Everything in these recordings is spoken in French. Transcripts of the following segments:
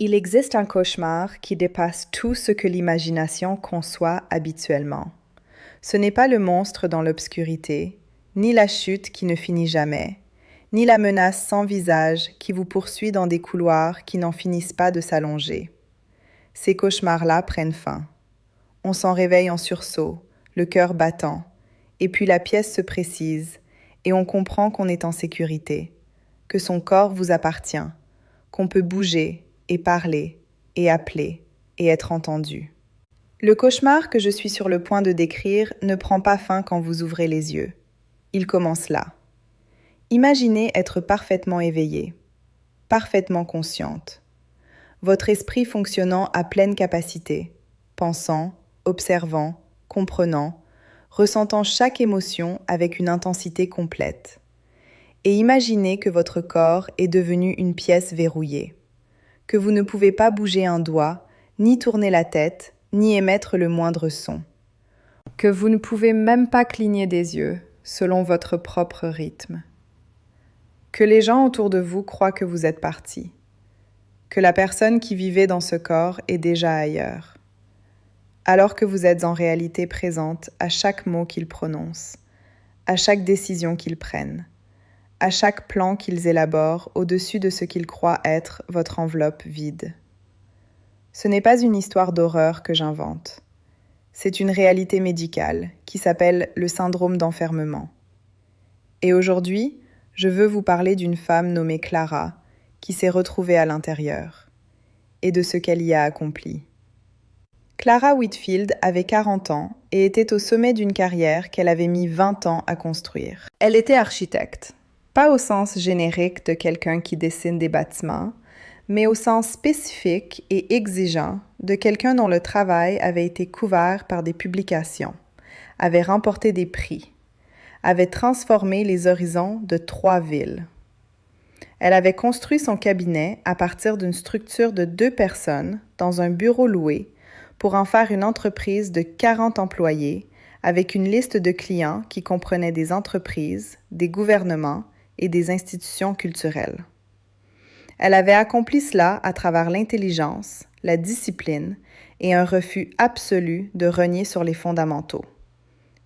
Il existe un cauchemar qui dépasse tout ce que l'imagination conçoit habituellement. Ce n'est pas le monstre dans l'obscurité, ni la chute qui ne finit jamais, ni la menace sans visage qui vous poursuit dans des couloirs qui n'en finissent pas de s'allonger. Ces cauchemars-là prennent fin. On s'en réveille en sursaut, le cœur battant, et puis la pièce se précise, et on comprend qu'on est en sécurité, que son corps vous appartient, qu'on peut bouger et parler et appeler et être entendu. Le cauchemar que je suis sur le point de décrire ne prend pas fin quand vous ouvrez les yeux. Il commence là. Imaginez être parfaitement éveillé, parfaitement consciente. Votre esprit fonctionnant à pleine capacité, pensant, observant, comprenant, ressentant chaque émotion avec une intensité complète. Et imaginez que votre corps est devenu une pièce verrouillée, que vous ne pouvez pas bouger un doigt, ni tourner la tête, ni émettre le moindre son, que vous ne pouvez même pas cligner des yeux selon votre propre rythme, que les gens autour de vous croient que vous êtes parti, que la personne qui vivait dans ce corps est déjà ailleurs, alors que vous êtes en réalité présente à chaque mot qu'ils prononcent, à chaque décision qu'ils prennent, à chaque plan qu'ils élaborent au-dessus de ce qu'ils croient être votre enveloppe vide. Ce n'est pas une histoire d'horreur que j'invente. C'est une réalité médicale qui s'appelle le syndrome d'enfermement. Et aujourd'hui, je veux vous parler d'une femme nommée Clara qui s'est retrouvée à l'intérieur et de ce qu'elle y a accompli. Clara Whitfield avait 40 ans et était au sommet d'une carrière qu'elle avait mis 20 ans à construire. Elle était architecte, pas au sens générique de quelqu'un qui dessine des bâtiments, mais au sens spécifique et exigeant de quelqu'un dont le travail avait été couvert par des publications, avait remporté des prix, avait transformé les horizons de 3 villes. Elle avait construit son cabinet à partir d'une structure de 2 personnes dans un bureau loué pour en faire une entreprise de 40 employés avec une liste de clients qui comprenait des entreprises, des gouvernements et des institutions culturelles. Elle avait accompli cela à travers l'intelligence, la discipline et un refus absolu de renier sur les fondamentaux.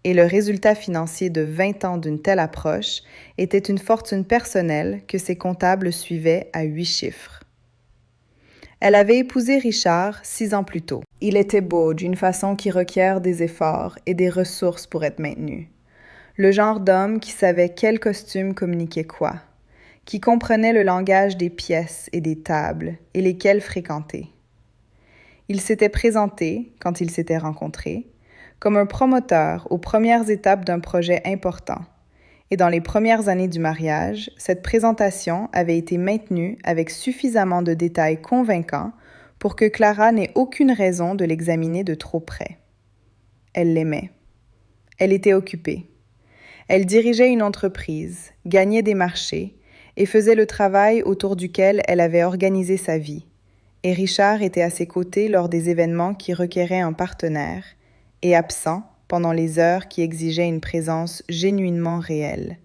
Et le résultat financier de 20 ans d'une telle approche était une fortune personnelle que ses comptables suivaient à 8 chiffres. Elle avait épousé Richard 6 ans plus tôt. Il était beau d'une façon qui requiert des efforts et des ressources pour être maintenu. Le genre d'homme qui savait quel costume communiquait quoi, qui comprenait le langage des pièces et des tables et lesquelles fréquenter. Il s'était présenté, quand ils s'étaient rencontrés, comme un promoteur aux premières étapes d'un projet important. Et dans les premières années du mariage, cette présentation avait été maintenue avec suffisamment de détails convaincants pour que Clara n'ait aucune raison de l'examiner de trop près. Elle l'aimait. Elle était occupée. Elle dirigeait une entreprise, gagnait des marchés et faisait le travail autour duquel elle avait organisé sa vie. Et Richard était à ses côtés lors des événements qui requéraient un partenaire et absent pendant les heures qui exigeaient une présence genuinement réelle.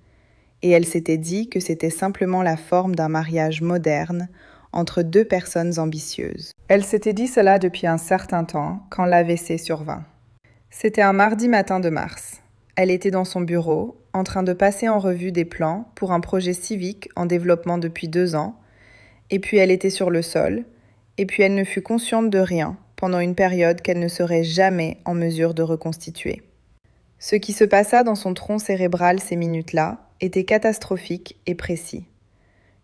Et elle s'était dit que c'était simplement la forme d'un mariage moderne entre 2 personnes ambitieuses. Elle s'était dit cela depuis un certain temps quand l'AVC survint. C'était un mardi matin de mars. Elle était dans son bureau, en train de passer en revue des plans pour un projet civique en développement depuis 2 ans, et puis elle était sur le sol, et puis elle ne fut consciente de rien pendant une période qu'elle ne serait jamais en mesure de reconstituer. Ce qui se passa dans son tronc cérébral ces minutes-là était catastrophique et précis.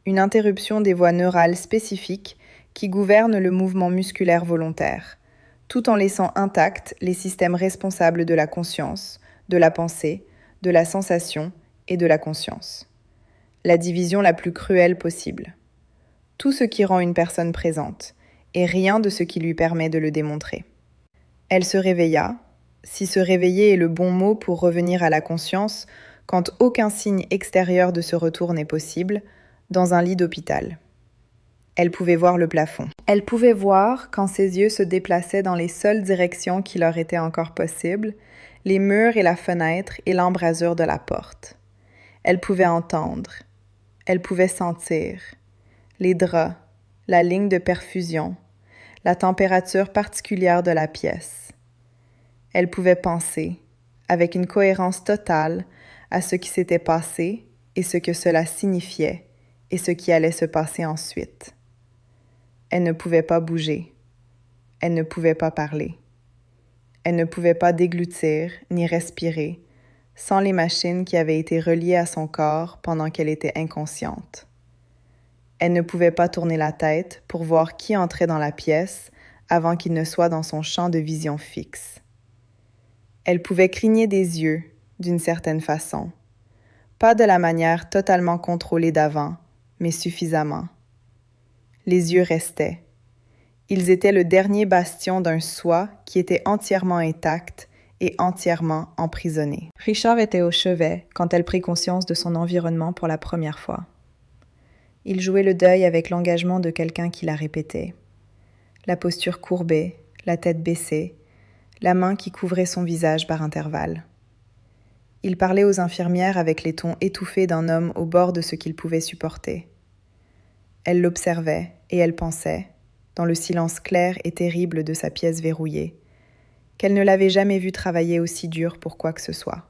Une interruption des voies neurales spécifiques qui gouvernent le mouvement musculaire volontaire, tout en laissant intacts les systèmes responsables de la conscience, de la pensée, de la sensation et de la conscience. La division la plus cruelle possible. Tout ce qui rend une personne présente, et rien de ce qui lui permet de le démontrer. Elle se réveilla, si se réveiller est le bon mot pour revenir à la conscience, quand aucun signe extérieur de ce retour n'est possible, dans un lit d'hôpital. Elle pouvait voir le plafond. Elle pouvait voir, quand ses yeux se déplaçaient dans les seules directions qui leur étaient encore possibles, les murs et la fenêtre et l'embrasure de la porte. Elle pouvait entendre. Elle pouvait sentir. Les draps, la ligne de perfusion, la température particulière de la pièce. Elle pouvait penser, avec une cohérence totale, à ce qui s'était passé et ce que cela signifiait et ce qui allait se passer ensuite. Elle ne pouvait pas bouger. Elle ne pouvait pas parler. Elle ne pouvait pas déglutir ni respirer sans les machines qui avaient été reliées à son corps pendant qu'elle était inconsciente. Elle ne pouvait pas tourner la tête pour voir qui entrait dans la pièce avant qu'il ne soit dans son champ de vision fixe. Elle pouvait cligner des yeux, d'une certaine façon. Pas de la manière totalement contrôlée d'avant, mais suffisamment. Les yeux restaient. Ils étaient le dernier bastion d'un soi qui était entièrement intact et entièrement emprisonné. Richard était au chevet quand elle prit conscience de son environnement pour la première fois. Il jouait le deuil avec l'engagement de quelqu'un qui la répétait. La posture courbée, la tête baissée, la main qui couvrait son visage par intervalles. Il parlait aux infirmières avec les tons étouffés d'un homme au bord de ce qu'il pouvait supporter. Elle l'observait et elle pensait, dans le silence clair et terrible de sa pièce verrouillée, qu'elle ne l'avait jamais vu travailler aussi dur pour quoi que ce soit.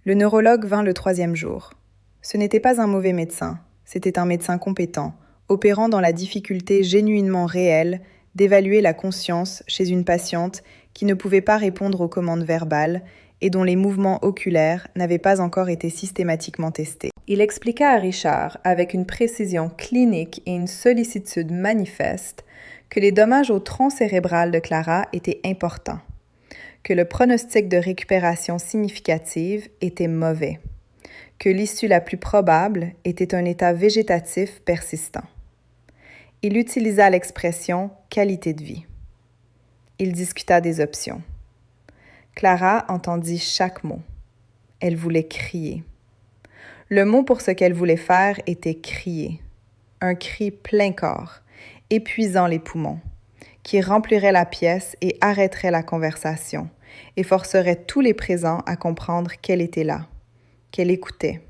Le neurologue vint le 3e jour. Ce n'était pas un mauvais médecin, c'était un médecin compétent, opérant dans la difficulté genuinement réelle d'évaluer la conscience chez une patiente qui ne pouvait pas répondre aux commandes verbales et dont les mouvements oculaires n'avaient pas encore été systématiquement testés. Il expliqua à Richard, avec une précision clinique et une sollicitude manifeste, que les dommages au tronc cérébral de Clara étaient importants, que le pronostic de récupération significative était mauvais, que l'issue la plus probable était un état végétatif persistant. Il utilisa l'expression « qualité de vie ». Il discuta des options. Clara entendit chaque mot. Elle voulait crier. Le mot pour ce qu'elle voulait faire était crier. Un cri plein corps, épuisant les poumons, qui remplirait la pièce et arrêterait la conversation, et forcerait tous les présents à comprendre qu'elle était là, qu'elle écoutait,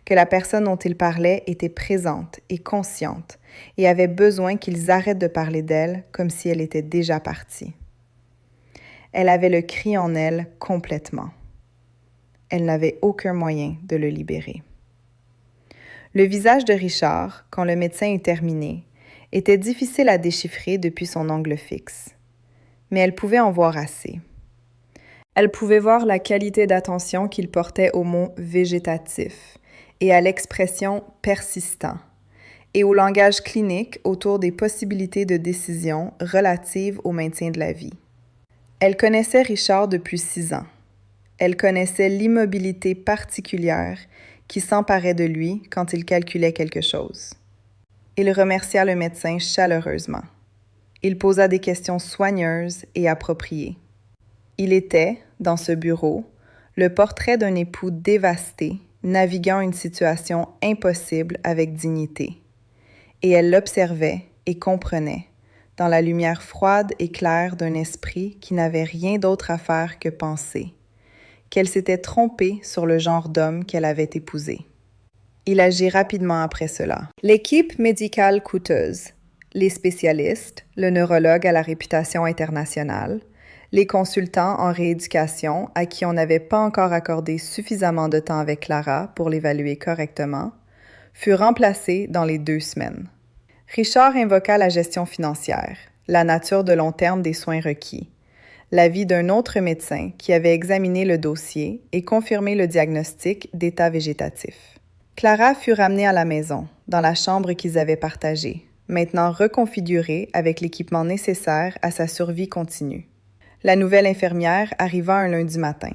que la personne dont il parlait était présente et consciente et avait besoin qu'ils arrêtent de parler d'elle comme si elle était déjà partie. Elle avait le cri en elle complètement. Elle n'avait aucun moyen de le libérer. Le visage de Richard, quand le médecin eut terminé, était difficile à déchiffrer depuis son angle fixe. Mais elle pouvait en voir assez. Elle pouvait voir la qualité d'attention qu'il portait au mot « végétatif » et à l'expression « persistant » et au langage clinique autour des possibilités de décision relatives au maintien de la vie. Elle connaissait Richard depuis 6 ans. Elle connaissait l'immobilité particulière qui s'emparait de lui quand il calculait quelque chose. Il remercia le médecin chaleureusement. Il posa des questions soigneuses et appropriées. Il était, dans ce bureau, le portrait d'un époux dévasté, naviguant une situation impossible avec dignité. Et elle l'observait et comprenait, dans la lumière froide et claire d'un esprit qui n'avait rien d'autre à faire que penser, qu'elle s'était trompée sur le genre d'homme qu'elle avait épousé. Il agit rapidement après cela. L'équipe médicale coûteuse, les spécialistes, le neurologue à la réputation internationale, les consultants en rééducation à qui on n'avait pas encore accordé suffisamment de temps avec Clara pour l'évaluer correctement, furent remplacés dans les 2 semaines. Richard invoqua la gestion financière, la nature de long terme des soins requis, l'avis d'un autre médecin qui avait examiné le dossier et confirmé le diagnostic d'état végétatif. Clara fut ramenée à la maison, dans la chambre qu'ils avaient partagée, maintenant reconfigurée avec l'équipement nécessaire à sa survie continue. La nouvelle infirmière arriva un lundi matin.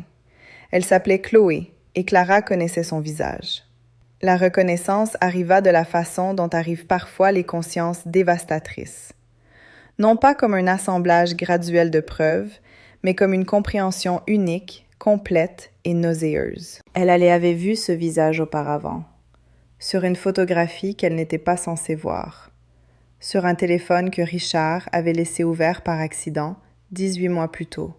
Elle s'appelait Chloé et Clara connaissait son visage. La reconnaissance arriva de la façon dont arrivent parfois les consciences dévastatrices. Non pas comme un assemblage graduel de preuves, mais comme une compréhension unique, complète et nauséeuse. Elle avait vu ce visage auparavant, sur une photographie qu'elle n'était pas censée voir, sur un téléphone que Richard avait laissé ouvert par accident 18 mois plus tôt,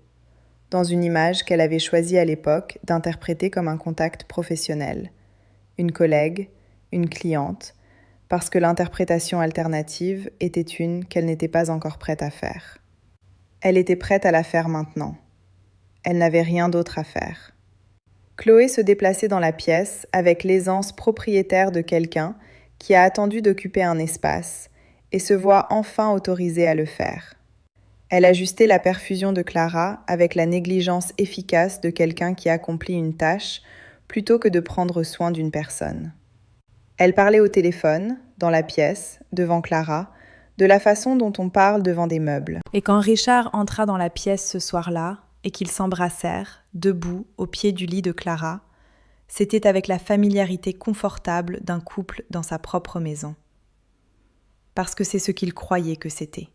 dans une image qu'elle avait choisi à l'époque d'interpréter comme un contact professionnel, une collègue, une cliente, parce que l'interprétation alternative était une qu'elle n'était pas encore prête à faire. Elle était prête à la faire maintenant. Elle n'avait rien d'autre à faire. Chloé se déplaçait dans la pièce avec l'aisance propriétaire de quelqu'un qui a attendu d'occuper un espace et se voit enfin autorisée à le faire. Elle ajustait la perfusion de Clara avec la négligence efficace de quelqu'un qui accomplit une tâche plutôt que de prendre soin d'une personne. Elle parlait au téléphone, dans la pièce, devant Clara, de la façon dont on parle devant des meubles. Et quand Richard entra dans la pièce ce soir-là, et qu'ils s'embrassèrent, debout, au pied du lit de Clara, c'était avec la familiarité confortable d'un couple dans sa propre maison. Parce que c'est ce qu'ils croyaient que c'était.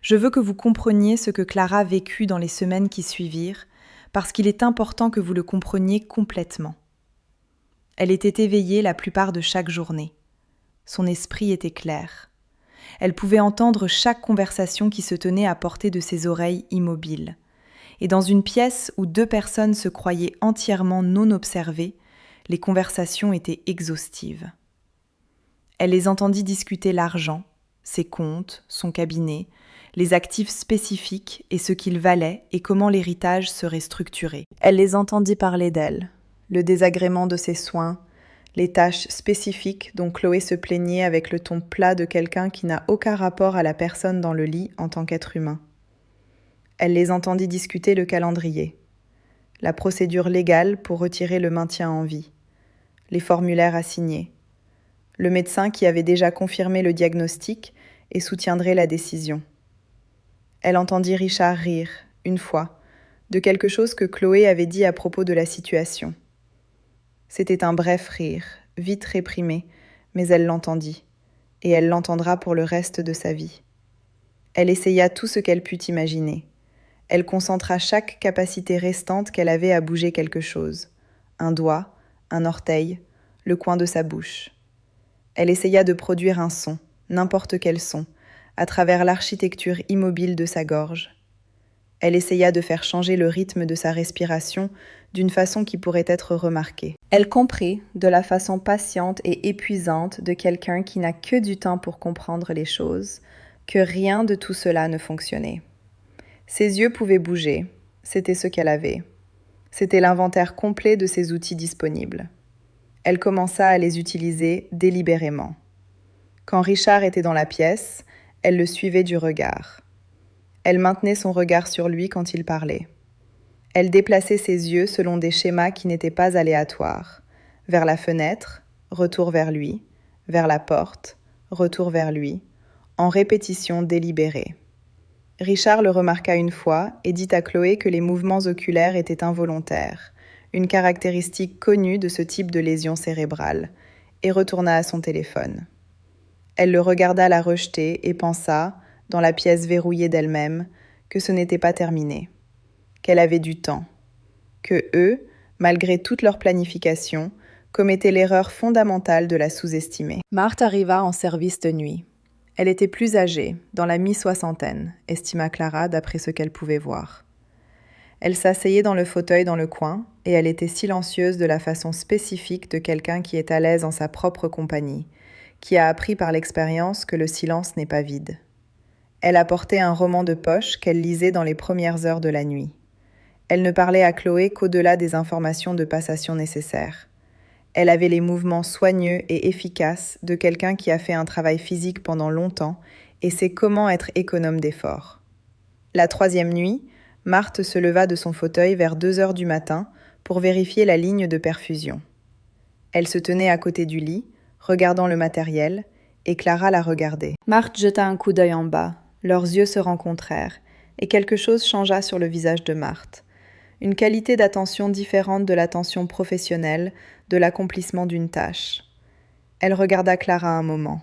Je veux que vous compreniez ce que Clara vécut dans les semaines qui suivirent, parce qu'il est important que vous le compreniez complètement. Elle était éveillée la plupart de chaque journée. Son esprit était clair. Elle pouvait entendre chaque conversation qui se tenait à portée de ses oreilles immobiles. Et dans une pièce où 2 personnes se croyaient entièrement non observées, les conversations étaient exhaustives. Elle les entendit discuter l'argent, ses comptes, son cabinet, les actifs spécifiques et ce qu'ils valaient et comment l'héritage serait structuré. Elle les entendit parler d'elle, le désagrément de ses soins, les tâches spécifiques dont Chloé se plaignait avec le ton plat de quelqu'un qui n'a aucun rapport à la personne dans le lit en tant qu'être humain. Elle les entendit discuter le calendrier, la procédure légale pour retirer le maintien en vie, les formulaires à signer, le médecin qui avait déjà confirmé le diagnostic et soutiendrait la décision. Elle entendit Richard rire, une fois, de quelque chose que Chloé avait dit à propos de la situation. C'était un bref rire, vite réprimé, mais elle l'entendit, et elle l'entendra pour le reste de sa vie. Elle essaya tout ce qu'elle put imaginer. Elle concentra chaque capacité restante qu'elle avait à bouger quelque chose, un doigt, un orteil, le coin de sa bouche. Elle essaya de produire un son, n'importe quel son, à travers l'architecture immobile de sa gorge. Elle essaya de faire changer le rythme de sa respiration d'une façon qui pourrait être remarquée. Elle comprit, de la façon patiente et épuisante de quelqu'un qui n'a que du temps pour comprendre les choses, que rien de tout cela ne fonctionnait. Ses yeux pouvaient bouger, c'était ce qu'elle avait. C'était l'inventaire complet de ses outils disponibles. Elle commença à les utiliser délibérément. Quand Richard était dans la pièce, elle le suivait du regard. Elle maintenait son regard sur lui quand il parlait. Elle déplaçait ses yeux selon des schémas qui n'étaient pas aléatoires. Vers la fenêtre, retour vers lui, vers la porte, retour vers lui, en répétition délibérée. Richard le remarqua une fois et dit à Chloé que les mouvements oculaires étaient involontaires, une caractéristique connue de ce type de lésion cérébrale, et retourna à son téléphone. Elle le regarda la rejeter et pensa, dans la pièce verrouillée d'elle-même, que ce n'était pas terminé, qu'elle avait du temps, que eux, malgré toute leur planification, commettaient l'erreur fondamentale de la sous-estimer. Marthe arriva en service de nuit. Elle était plus âgée, dans la mi-soixantaine, estima Clara d'après ce qu'elle pouvait voir. Elle s'asseyait dans le fauteuil dans le coin, et elle était silencieuse de la façon spécifique de quelqu'un qui est à l'aise en sa propre compagnie, qui a appris par l'expérience que le silence n'est pas vide. Elle apportait un roman de poche qu'elle lisait dans les premières heures de la nuit. Elle ne parlait à Chloé qu'au-delà des informations de passation nécessaires. Elle avait les mouvements soigneux et efficaces de quelqu'un qui a fait un travail physique pendant longtemps et sait comment être économe d'efforts. La 3e nuit, Marthe se leva de son fauteuil vers 2 heures du matin pour vérifier la ligne de perfusion. Elle se tenait à côté du lit, regardant le matériel, et Clara la regardait. Marthe jeta un coup d'œil en bas. Leurs yeux se rencontrèrent, et quelque chose changea sur le visage de Marthe. Une qualité d'attention différente de l'attention professionnelle, de l'accomplissement d'une tâche. Elle regarda Clara un moment.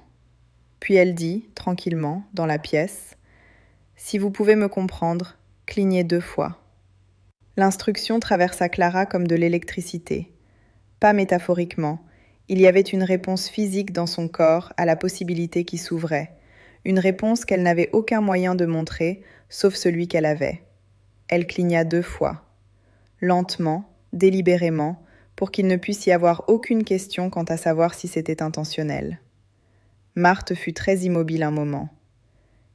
Puis elle dit, tranquillement, dans la pièce, « Si vous pouvez me comprendre, clignez 2 fois. » L'instruction traversa Clara comme de l'électricité. Pas métaphoriquement, il y avait une réponse physique dans son corps à la possibilité qui s'ouvrait. Une réponse qu'elle n'avait aucun moyen de montrer, sauf celui qu'elle avait. Elle cligna 2 fois. Lentement, délibérément, pour qu'il ne puisse y avoir aucune question quant à savoir si c'était intentionnel. Marthe fut très immobile un moment.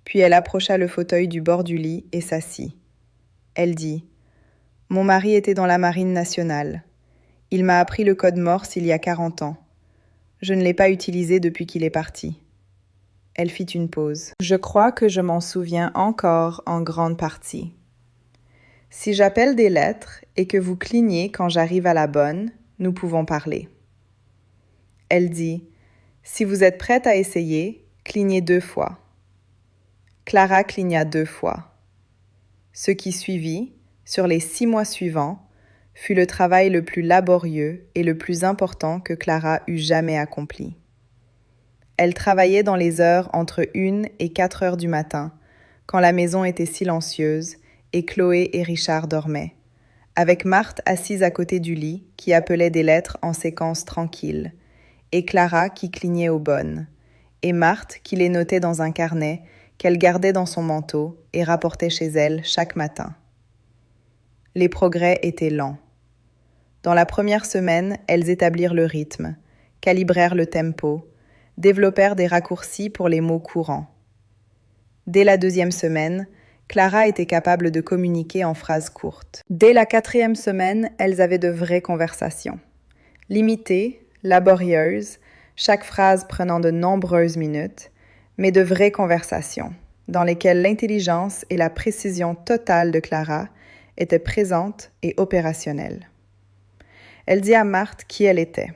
Puis elle approcha le fauteuil du bord du lit et s'assit. Elle dit « Mon mari était dans la marine nationale. Il m'a appris le code Morse il y a 40 ans. Je ne l'ai pas utilisé depuis qu'il est parti. » Elle fit une pause. « Je crois que je m'en souviens encore en grande partie. Si j'appelle des lettres et que vous clignez quand j'arrive à la bonne, nous pouvons parler. » Elle dit « Si vous êtes prête à essayer, clignez 2 fois. » Clara cligna 2 fois. Ce qui suivit, sur les 6 mois suivants, fut le travail le plus laborieux et le plus important que Clara eût jamais accompli. Elle travaillait dans les heures entre 1 et 4 heures du matin, quand la maison était silencieuse et Chloé et Richard dormaient, avec Marthe assise à côté du lit qui appelait des lettres en séquence tranquille, et Clara qui clignait aux bonnes, et Marthe qui les notait dans un carnet qu'elle gardait dans son manteau et rapportait chez elle chaque matin. Les progrès étaient lents. Dans la première semaine, elles établirent le rythme, calibrèrent le tempo, développèrent des raccourcis pour les mots courants. Dès la 2e semaine, Clara était capable de communiquer en phrases courtes. Dès la 4e semaine, elles avaient de vraies conversations. Limitées, laborieuses, chaque phrase prenant de nombreuses minutes, mais de vraies conversations, dans lesquelles l'intelligence et la précision totale de Clara étaient présentes et opérationnelles. Elle dit à Marthe qui elle était.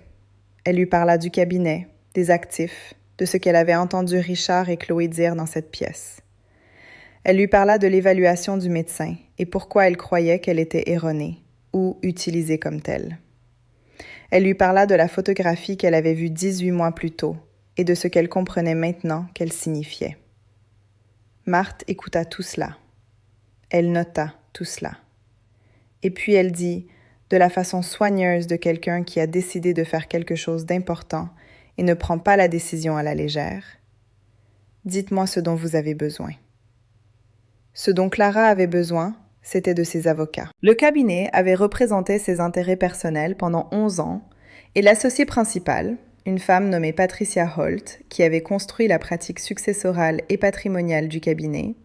Elle lui parla du cabinet, des actifs, de ce qu'elle avait entendu Richard et Chloé dire dans cette pièce. Elle lui parla de l'évaluation du médecin et pourquoi elle croyait qu'elle était erronée ou utilisée comme telle. Elle lui parla de la photographie qu'elle avait vue 18 mois plus tôt et de ce qu'elle comprenait maintenant qu'elle signifiait. Marthe écouta tout cela. Elle nota tout cela. Et puis elle dit, de la façon soigneuse de quelqu'un qui a décidé de faire quelque chose d'important et ne prend pas la décision à la légère, « Dites-moi ce dont vous avez besoin. » Ce dont Clara avait besoin, c'était de ses avocats. Le cabinet avait représenté ses intérêts personnels pendant 11 ans et l'associé principal, une femme nommée Patricia Holt, qui avait construit la pratique successorale et patrimoniale du cabinet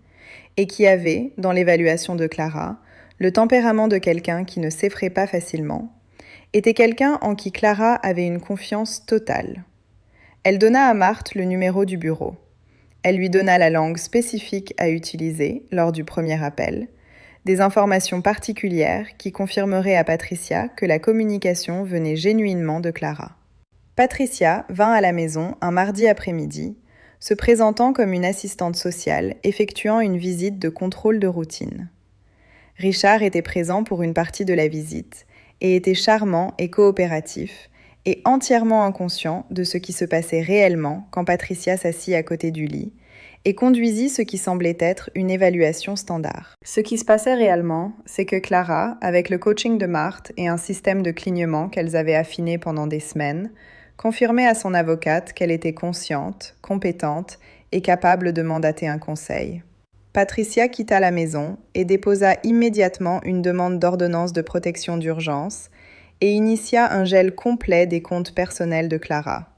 et qui avait, dans l'évaluation de Clara, le tempérament de quelqu'un qui ne s'effraie pas facilement, était quelqu'un en qui Clara avait une confiance totale. Elle donna à Marthe le numéro du bureau. Elle lui donna la langue spécifique à utiliser lors du premier appel, des informations particulières qui confirmeraient à Patricia que la communication venait genuinement de Clara. Patricia vint à la maison un mardi après-midi, se présentant comme une assistante sociale effectuant une visite de contrôle de routine. Richard était présent pour une partie de la visite et était charmant et coopératif et entièrement inconscient de ce qui se passait réellement quand Patricia s'assit à côté du lit et conduisit ce qui semblait être une évaluation standard. Ce qui se passait réellement, c'est que Clara, avec le coaching de Marthe et un système de clignement qu'elles avaient affiné pendant des semaines, confirmait à son avocate qu'elle était consciente, compétente et capable de mandater un conseil. Patricia quitta la maison et déposa immédiatement une demande d'ordonnance de protection d'urgence et initia un gel complet des comptes personnels de Clara.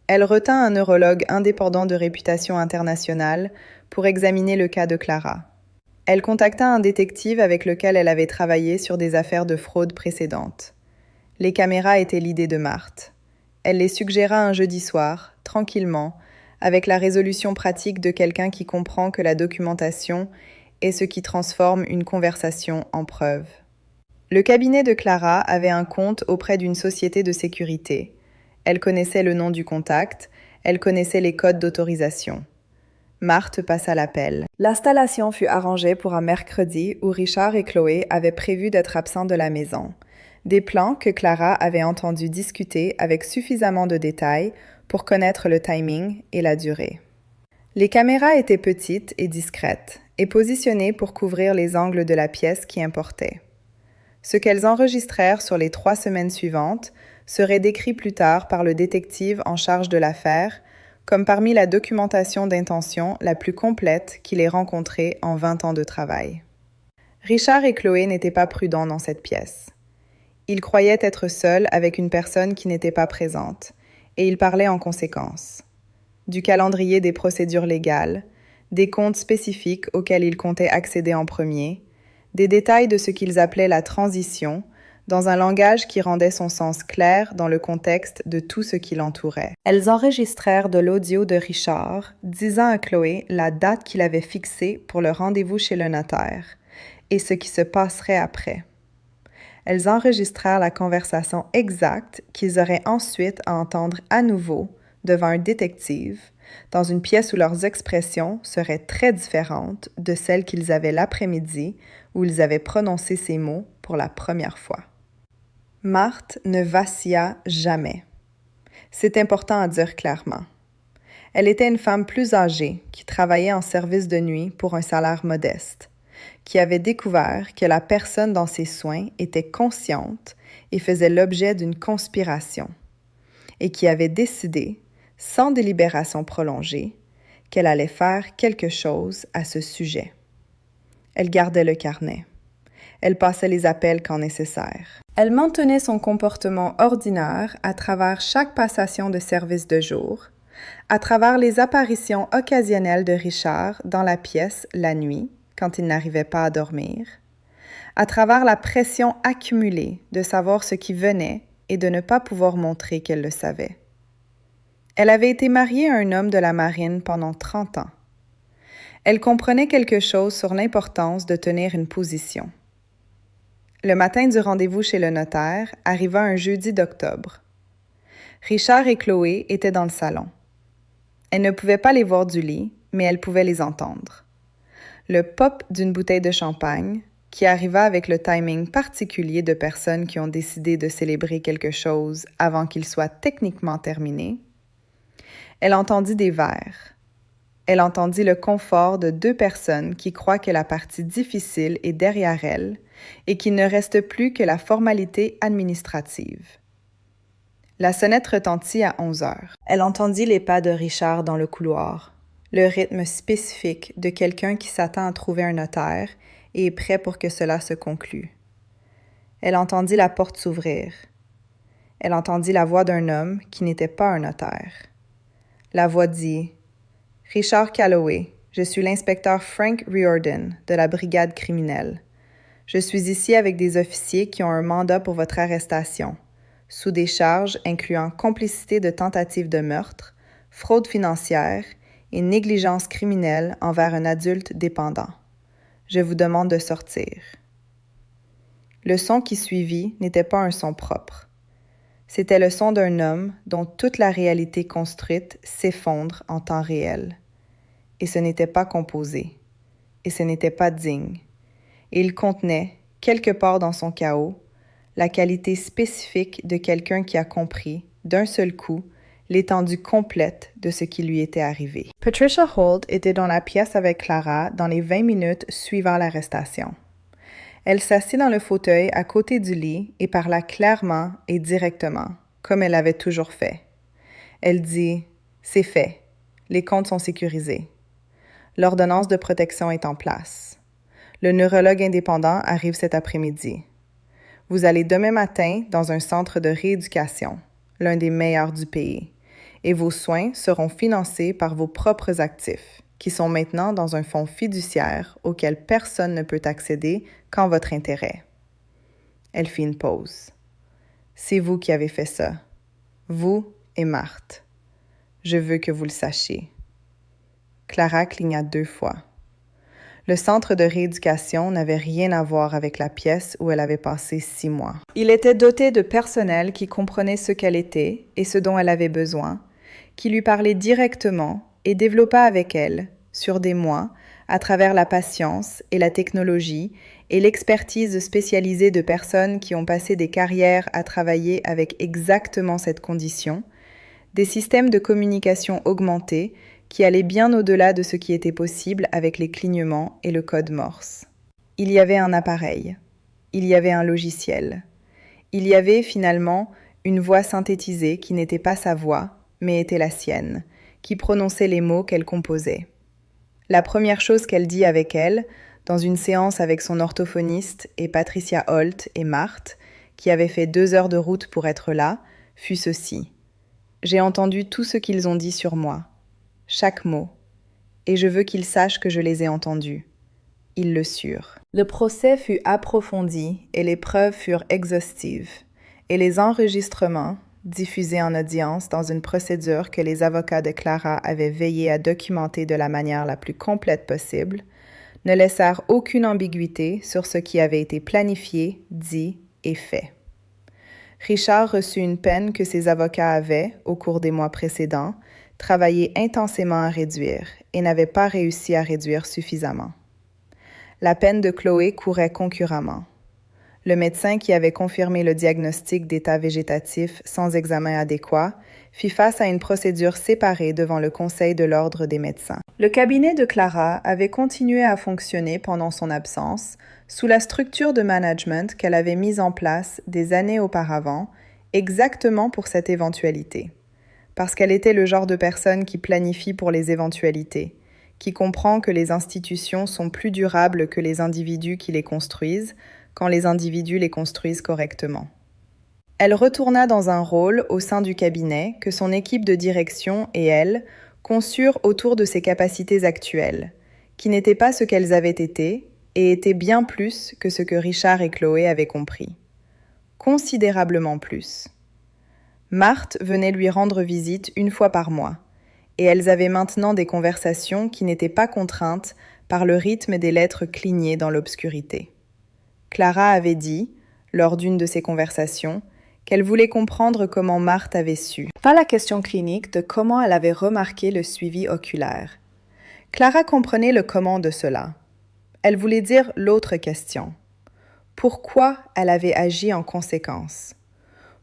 Elle retint un neurologue indépendant de réputation internationale pour examiner le cas de Clara. Elle contacta un détective avec lequel elle avait travaillé sur des affaires de fraude précédentes. Les caméras étaient l'idée de Marthe. Elle les suggéra un jeudi soir, tranquillement, avec la résolution pratique de quelqu'un qui comprend que la documentation est ce qui transforme une conversation en preuve. Le cabinet de Clara avait un compte auprès d'une société de sécurité. Elle connaissait le nom du contact, elle connaissait les codes d'autorisation. Marthe passa l'appel. L'installation fut arrangée pour un mercredi où Richard et Chloé avaient prévu d'être absents de la maison. Des plans que Clara avait entendu discuter avec suffisamment de détails pour connaître le timing et la durée. Les caméras étaient petites et discrètes et positionnées pour couvrir les angles de la pièce qui importait. Ce qu'elles enregistrèrent sur les 3 semaines suivantes serait décrit plus tard par le détective en charge de l'affaire comme parmi la documentation d'intention la plus complète qu'il ait rencontrée en 20 ans de travail. Richard et Chloé n'étaient pas prudents dans cette pièce. Il croyait être seul avec une personne qui n'était pas présente, et il parlait en conséquence. Du calendrier des procédures légales, des comptes spécifiques auxquels il comptait accéder en premier, des détails de ce qu'ils appelaient la transition, dans un langage qui rendait son sens clair dans le contexte de tout ce qui l'entourait. Elles enregistrèrent de l'audio de Richard, disant à Chloé la date qu'il avait fixée pour le rendez-vous chez le notaire et ce qui se passerait après. Elles enregistrèrent la conversation exacte qu'ils auraient ensuite à entendre à nouveau devant un détective, dans une pièce où leurs expressions seraient très différentes de celles qu'ils avaient l'après-midi où ils avaient prononcé ces mots pour la première fois. Marthe ne vacilla jamais. C'est important à dire clairement. Elle était une femme plus âgée qui travaillait en service de nuit pour un salaire modeste, qui avait découvert que la personne dans ses soins était consciente et faisait l'objet d'une conspiration, et qui avait décidé, sans délibération prolongée, qu'elle allait faire quelque chose à ce sujet. Elle gardait le carnet. Elle passait les appels quand nécessaire. Elle maintenait son comportement ordinaire à travers chaque passation de service de jour, à travers les apparitions occasionnelles de Richard dans la pièce la nuit, quand il n'arrivait pas à dormir, à travers la pression accumulée de savoir ce qui venait et de ne pas pouvoir montrer qu'elle le savait. Elle avait été mariée à un homme de la marine pendant 30 ans. Elle comprenait quelque chose sur l'importance de tenir une position. Le matin du rendez-vous chez le notaire arriva un jeudi d'octobre. Richard et Chloé étaient dans le salon. Elle ne pouvait pas les voir du lit, mais elle pouvait les entendre. Le pop d'une bouteille de champagne, qui arriva avec le timing particulier de personnes qui ont décidé de célébrer quelque chose avant qu'il soit techniquement terminé. Elle entendit des verres. Elle entendit le confort de 2 personnes qui croient que la partie difficile est derrière elles et qu'il ne reste plus que la formalité administrative. La sonnette retentit à 11 heures. Elle entendit les pas de Richard dans le couloir, le rythme spécifique de quelqu'un qui s'attend à trouver un notaire et est prêt pour que cela se conclue. Elle entendit la porte s'ouvrir. Elle entendit la voix d'un homme qui n'était pas un notaire. La voix dit « Richard Calloway, je suis l'inspecteur Frank Riordan de la brigade criminelle. Je suis ici avec des officiers qui ont un mandat pour votre arrestation, sous des charges incluant complicité de tentative de meurtre, fraude financière et négligence criminelle envers un adulte dépendant. Je vous demande de sortir. » Le son qui suivit n'était pas un son propre. C'était le son d'un homme dont toute la réalité construite s'effondre en temps réel. Et ce n'était pas composé. Et ce n'était pas digne. Et il contenait, quelque part dans son chaos, la qualité spécifique de quelqu'un qui a compris, d'un seul coup, l'étendue complète de ce qui lui était arrivé. Patricia Holt était dans la pièce avec Clara dans les 20 minutes suivant l'arrestation. Elle s'assit dans le fauteuil à côté du lit et parla clairement et directement, comme elle avait toujours fait. Elle dit « C'est fait. Les comptes sont sécurisés. L'ordonnance de protection est en place. Le neurologue indépendant arrive cet après-midi. Vous allez demain matin dans un centre de rééducation, l'un des meilleurs du pays, et vos soins seront financés par vos propres actifs, qui sont maintenant dans un fonds fiduciaire auquel personne ne peut accéder qu'en votre intérêt. » Elle fit une pause. « C'est vous qui avez fait ça. Vous et Marthe. Je veux que vous le sachiez. » Clara cligna 2 fois. Le centre de rééducation n'avait rien à voir avec la pièce où elle avait passé 6 mois. Il était doté de personnel qui comprenait ce qu'elle était et ce dont elle avait besoin, qui lui parlait directement et développa avec elle, sur des mois, à travers la patience et la technologie et l'expertise spécialisée de personnes qui ont passé des carrières à travailler avec exactement cette condition, des systèmes de communication augmentés qui allaient bien au-delà de ce qui était possible avec les clignements et le code Morse. Il y avait un appareil, il y avait un logiciel, il y avait finalement une voix synthétisée qui n'était pas sa voix, mais était la sienne, qui prononçait les mots qu'elle composait. La première chose qu'elle dit avec elle, dans une séance avec son orthophoniste et Patricia Holt et Marthe, qui avait fait 2 heures de route pour être là, fut ceci. J'ai entendu tout ce qu'ils ont dit sur moi, chaque mot, et je veux qu'ils sachent que je les ai entendus. Ils le surent. Le procès fut approfondi et les preuves furent exhaustives, et les enregistrements, diffusés en audience dans une procédure que les avocats de Clara avaient veillé à documenter de la manière la plus complète possible, ne laissèrent aucune ambiguïté sur ce qui avait été planifié, dit et fait. Richard reçut une peine que ses avocats avaient, au cours des mois précédents, travaillé intensément à réduire et n'avaient pas réussi à réduire suffisamment. La peine de Chloé courait concurremment. Le médecin qui avait confirmé le diagnostic d'état végétatif sans examen adéquat fit face à une procédure séparée devant le Conseil de l'Ordre des médecins. Le cabinet de Clara avait continué à fonctionner pendant son absence sous la structure de management qu'elle avait mise en place des années auparavant, exactement pour cette éventualité. Parce qu'elle était le genre de personne qui planifie pour les éventualités, qui comprend que les institutions sont plus durables que les individus qui les construisent, quand les individus les construisent correctement. Elle retourna dans un rôle au sein du cabinet que son équipe de direction et elle conçurent autour de ses capacités actuelles, qui n'étaient pas ce qu'elles avaient été et étaient bien plus que ce que Richard et Chloé avaient compris. Considérablement plus. Marthe venait lui rendre visite une fois par mois, et elles avaient maintenant des conversations qui n'étaient pas contraintes par le rythme des lettres clignées dans l'obscurité. Clara avait dit, lors d'une de ces conversations, qu'elle voulait comprendre comment Marthe avait su. Pas la question clinique de comment elle avait remarqué le suivi oculaire. Clara comprenait le comment de cela. Elle voulait dire l'autre question. Pourquoi elle avait agi en conséquence?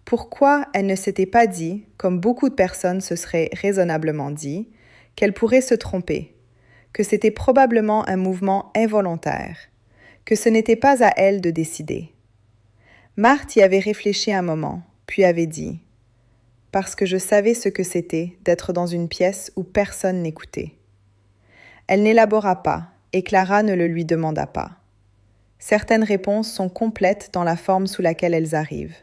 Pourquoi elle ne s'était pas dit, comme beaucoup de personnes se seraient raisonnablement dit, qu'elle pourrait se tromper, que c'était probablement un mouvement involontaire, que ce n'était pas à elle de décider. Marthe y avait réfléchi un moment, puis avait dit « Parce que je savais ce que c'était d'être dans une pièce où personne n'écoutait. » Elle n'élabora pas, et Clara ne le lui demanda pas. Certaines réponses sont complètes dans la forme sous laquelle elles arrivent.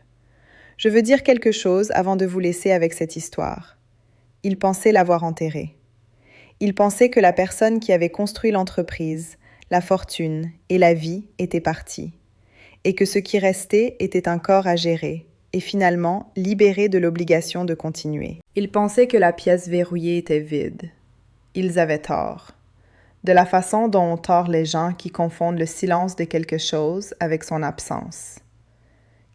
Je veux dire quelque chose avant de vous laisser avec cette histoire. Il pensait l'avoir enterrée. Il pensait que la personne qui avait construit l'entreprise, la fortune et la vie était partie, et que ce qui restait était un corps à gérer, et finalement libéré de l'obligation de continuer. Il pensait que la pièce verrouillée était vide. Ils avaient tort. De la façon dont on tord les gens qui confondent le silence de quelque chose avec son absence,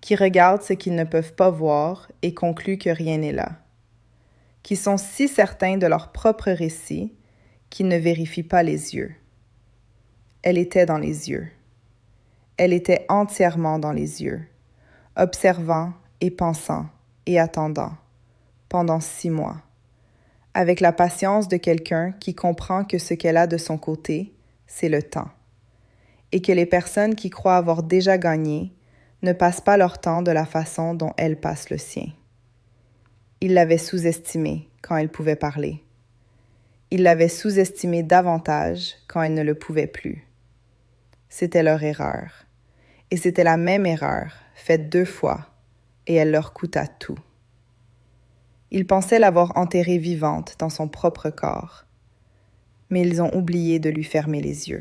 qui regardent ce qu'ils ne peuvent pas voir et concluent que rien n'est là, qui sont si certains de leur propre récit qu'ils ne vérifient pas les yeux. Elle était dans les yeux. Elle était entièrement dans les yeux, observant et pensant et attendant, pendant 6 mois, avec la patience de quelqu'un qui comprend que ce qu'elle a de son côté, c'est le temps, et que les personnes qui croient avoir déjà gagné ne passent pas leur temps de la façon dont elle passe le sien. Il l'avait sous-estimée quand elle pouvait parler. Il l'avait sous-estimée davantage quand elle ne le pouvait plus. C'était leur erreur. Et c'était la même erreur, faite 2 fois, et elle leur coûta tout. Ils pensaient l'avoir enterrée vivante dans son propre corps, mais ils ont oublié de lui fermer les yeux.